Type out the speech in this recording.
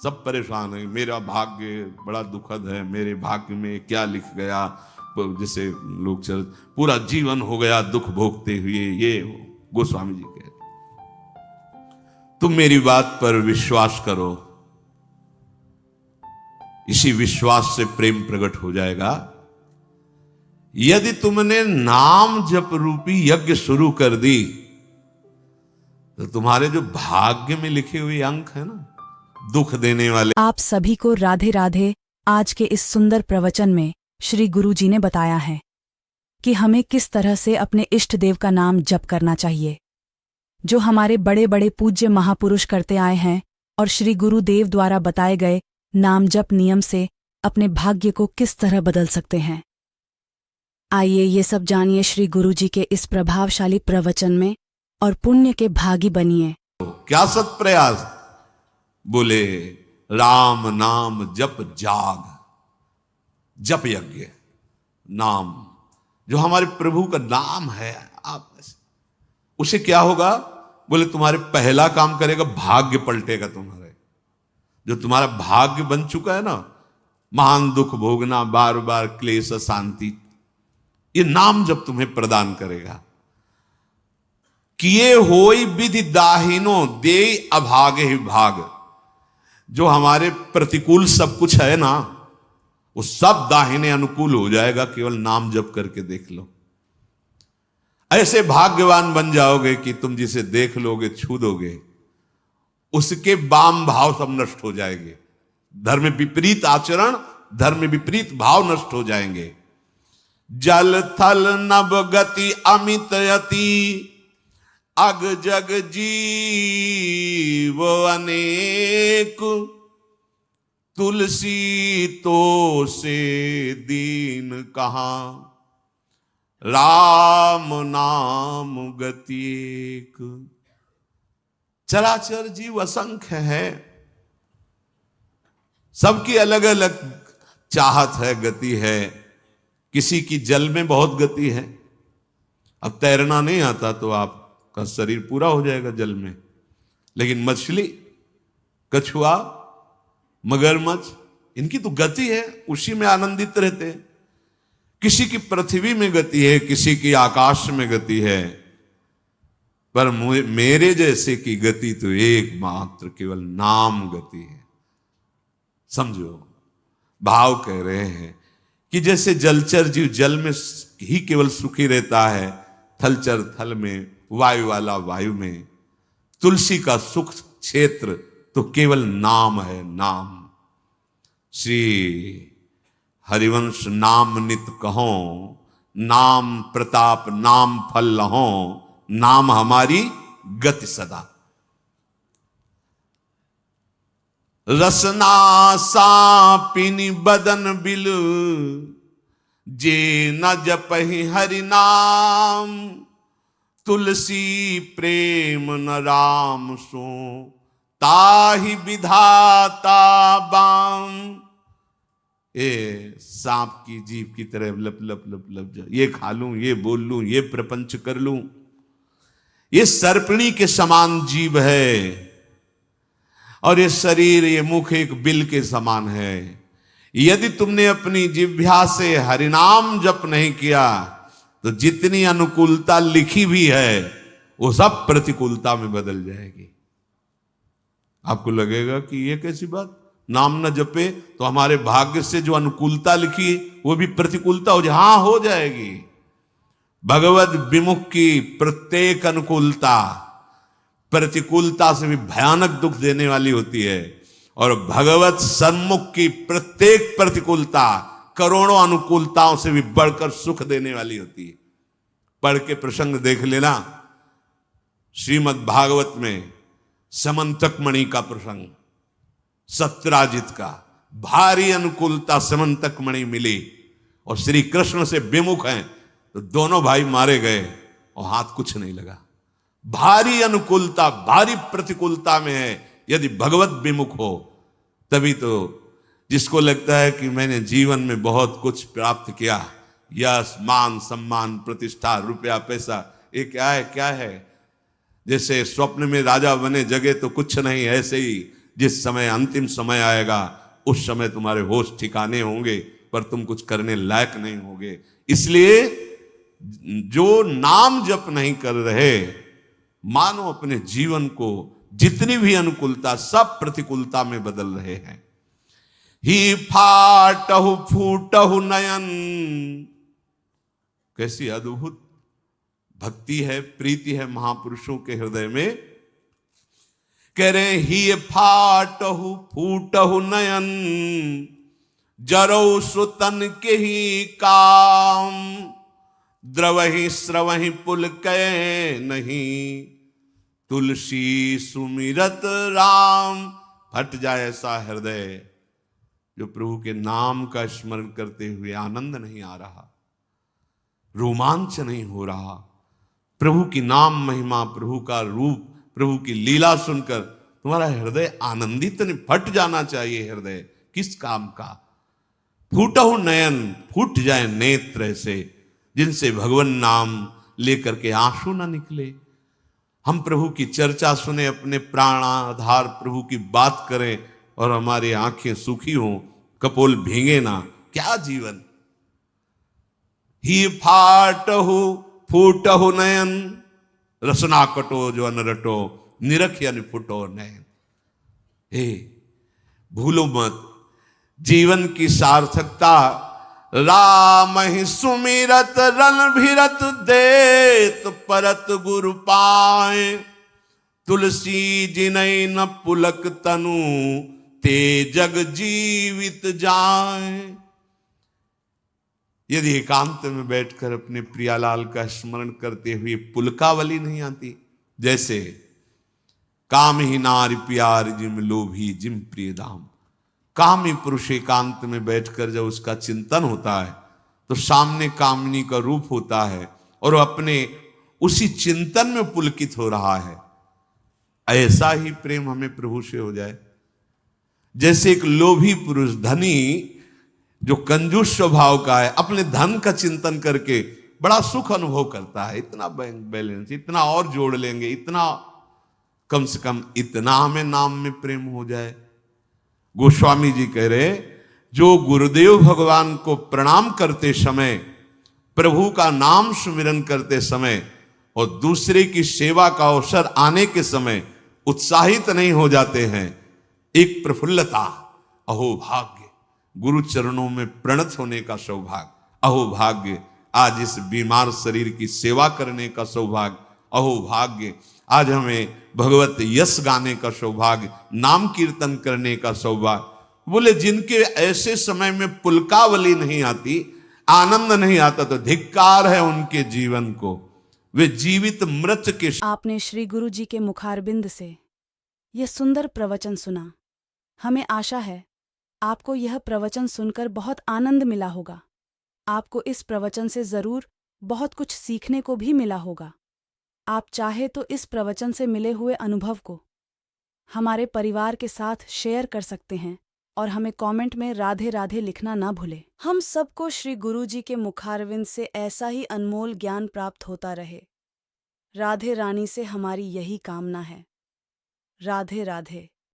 सब परेशान है, मेरा भाग्य बड़ा दुखद है, मेरे भाग्य में क्या लिख गया। जैसे लोग चल पूरा जीवन हो गया दुख भोगते हुए। ये गोस्वामी जी कहते, तुम मेरी बात पर विश्वास करो, इसी विश्वास से प्रेम प्रकट हो जाएगा। यदि तुमने नाम जप रूपी यज्ञ शुरू कर दी तो तुम्हारे जो भाग्य में लिखे हुए अंक है ना, दुख देने वाले। आप सभी को राधे राधे। आज के इस सुंदर प्रवचन में श्री गुरु जी ने बताया है कि हमें किस तरह से अपने इष्ट देव का नाम जप करना चाहिए, जो हमारे बड़े बड़े पूज्य महापुरुष करते आए हैं, और श्री गुरुदेव द्वारा बताए गए नाम जप नियम से अपने भाग्य को किस तरह बदल सकते हैं। आइए ये सब जानिए श्री गुरु जी के इस प्रभावशाली प्रवचन में और पुण्य के भागी बनिए। क्या सत प्रयास बोले, राम नाम जप जाग, जप यज्ञ नाम, जो हमारे प्रभु का नाम है, आप उसे क्या होगा बोले, तुम्हारे पहला काम करेगा, भाग्य पलटेगा तुम्हारे। जो तुम्हारा भाग्य बन चुका है ना, महान दुख भोगना, बार बार क्लेश शांति, ये नाम जब तुम्हें प्रदान करेगा। किए होई विधि दाहिनो दे अभागे ही भाग, जो हमारे प्रतिकूल सब कुछ है ना, वो सब दाहिने अनुकूल हो जाएगा, केवल नाम जप करके देख लो। ऐसे भाग्यवान बन जाओगे कि तुम जिसे देख लोगे, छू दोगे, उसके वाम भाव सब नष्ट हो जाएंगे। धर्म विपरीत आचरण, धर्म विपरीत भाव नष्ट हो जाएंगे। जल थल नभ गति अमित यति, अग जग जीव अनेक, तुलसी तो से दीन कहां, राम नाम गति एक। चराचर जीव असंख्य है, सबकी अलग अलग चाहत है, गति है। किसी की जल में बहुत गति है, अब तैरना नहीं आता तो आपका शरीर पूरा हो जाएगा जल में, लेकिन मछली, कछुआ, मगरमच्छ, इनकी तो गति है, उसी में आनंदित रहते हैं। किसी की पृथ्वी में गति है, किसी की आकाश में गति है, पर मेरे जैसे की गति तो एकमात्र केवल नाम गति है। समझो, भाव कह रहे हैं कि जैसे जलचर जीव जल में ही केवल सुखी रहता है, थलचर थल में, वायु वाला वायु में, तुलसी का सुख क्षेत्र तो केवल नाम है, नाम। श्री हरिवंश नाम नित कहो, नाम प्रताप नाम फल लहो, नाम हमारी गति सदा। रसना सापिनी बदन बिल, जे न जपहि हरि नाम, तुलसी प्रेम न राम सो, ताहि विधाता बाम। ए सांप की जीभ की तरह लप लप लप लप जा, ये खा लूं, ये बोल लूं, ये प्रपंच कर लूं। ये सर्पिणी के समान जीव है, और ये शरीर, ये मुख एक बिल के समान है। यदि तुमने अपनी जिह्वा से हरिनाम जप नहीं किया तो जितनी अनुकूलता लिखी भी है वो सब प्रतिकूलता में बदल जाएगी। आपको लगेगा कि ये कैसी बात, नाम न जपे तो हमारे भाग्य से जो अनुकूलता लिखी वो भी प्रतिकूलता हो जाए। हाँ, हो जाएगी। भगवत विमुख की प्रत्येक अनुकूलता प्रतिकूलता से भी भयानक दुख देने वाली होती है, और भगवत सन्मुख की प्रत्येक प्रतिकूलता करोड़ों अनुकूलताओं से भी बढ़कर सुख देने वाली होती है। पढ़ के प्रसंग देख लेना, श्रीमद् भागवत में समंतक मणि का प्रसंग, सत्यराजित का। भारी अनुकूलता समंतक मणि मिली और श्री कृष्ण से विमुख हैं तो दोनों भाई मारे गए और हाथ कुछ नहीं लगा। भारी अनुकूलता, भारी प्रतिकूलता में है, यदि भगवत विमुख हो तभी तो। जिसको लगता है कि मैंने जीवन में बहुत कुछ प्राप्त किया, यश मान सम्मान प्रतिष्ठा रुपया पैसा, ये क्या है, क्या है। जैसे स्वप्न में राजा बने, जगे तो कुछ नहीं, ऐसे ही जिस समय अंतिम समय आएगा उस समय तुम्हारे होश ठिकाने होंगे, पर तुम कुछ करने लायक नहीं होगे। इसलिए जो नाम जप नहीं कर रहे, मानो अपने जीवन को जितनी भी अनुकूलता सब प्रतिकूलता में बदल रहे हैं। ही फाटहु फूटहु नयन, कैसी अद्भुत भक्ति है, प्रीति है महापुरुषों के हृदय में। कह रहे ही फाटहु फूटहु नयन, जरौ सुतन के ही काम, द्रवहि स्रवहि पुल कै नहीं, तुलसी सुमिरत राम। फट जाए ऐसा हृदय जो प्रभु के नाम का स्मरण करते हुए आनंद नहीं आ रहा, रोमांच नहीं हो रहा। प्रभु की नाम महिमा, प्रभु का रूप, प्रभु की लीला सुनकर तुम्हारा हृदय आनंदित नहीं, फट जाना चाहिए हृदय। किस काम का? फूटहु नयन, फूट जाए नेत्र ऐसे जिनसे भगवान नाम लेकर के आंसू ना निकले। हम प्रभु की चर्चा सुने, अपने प्राणाधार प्रभु की बात करें और हमारी आंखें सूखी हों, कपोल भींगे ना, क्या जीवन। ही फाटहु फूटहु नयन, रसना कटो जो अनरटो, निरख यानी फुटो नयन। हे भूलो मत, जीवन की सार्थकता राम ही सुमिरत रणभिरत देत परत गुरु पाए, तुलसी जिनय न पुलक तनु ते जग जीवित जाए। यदि एकांत में बैठकर अपने प्रियालाल का स्मरण करते हुए पुलकावली नहीं आती, जैसे काम ही नारी प्यार जिम लोभी जिम प्रिय दाम। कामी पुरुष एकांत में बैठकर जब उसका चिंतन होता है तो सामने कामिनी का रूप होता है और अपने उसी चिंतन में पुलकित हो रहा है। ऐसा ही प्रेम हमें प्रभु से हो जाए। जैसे एक लोभी पुरुष, धनी जो कंजूस स्वभाव का है, अपने धन का चिंतन करके बड़ा सुख अनुभव करता है। इतना बैंक बैलेंस, इतना और जोड़ लेंगे, इतना, कम से कम इतना हमें नाम में प्रेम हो जाए। गोस्वामी जी कह रहे, जो गुरुदेव भगवान को प्रणाम करते समय, प्रभु का नाम सुमिरन करते समय और दूसरे की सेवा का अवसर आने के समय उत्साहित नहीं हो जाते हैं, एक प्रफुल्लता, अहो भाग्य, गुरु चरणों में प्रणत होने का सौभाग्य, अहो भाग्य, आज इस बीमार शरीर की सेवा करने का सौभाग्य, अहो भाग्य, आज हमें भगवत यश गाने का सौभाग्य, नाम कीर्तन करने का सौभाग्य। बोले जिनके ऐसे समय में पुलकावली नहीं आती, आनंद नहीं आता, तो धिक्कार है उनके जीवन को। वे जीवित मृत के। आपने श्री गुरु जी के मुखारबिंद से यह सुंदर प्रवचन सुना। हमें आशा है आपको यह प्रवचन सुनकर बहुत आनंद मिला होगा। आपको इस प्रवचन से जरूर बहुत कुछ सीखने को भी मिला होगा। आप चाहे तो इस प्रवचन से मिले हुए अनुभव को हमारे परिवार के साथ शेयर कर सकते हैं और हमें कमेंट में राधे राधे लिखना ना भूलें। हम सबको श्री गुरु जी के मुखारविंद से ऐसा ही अनमोल ज्ञान प्राप्त होता रहे। राधे रानी से हमारी यही कामना है। राधे राधे।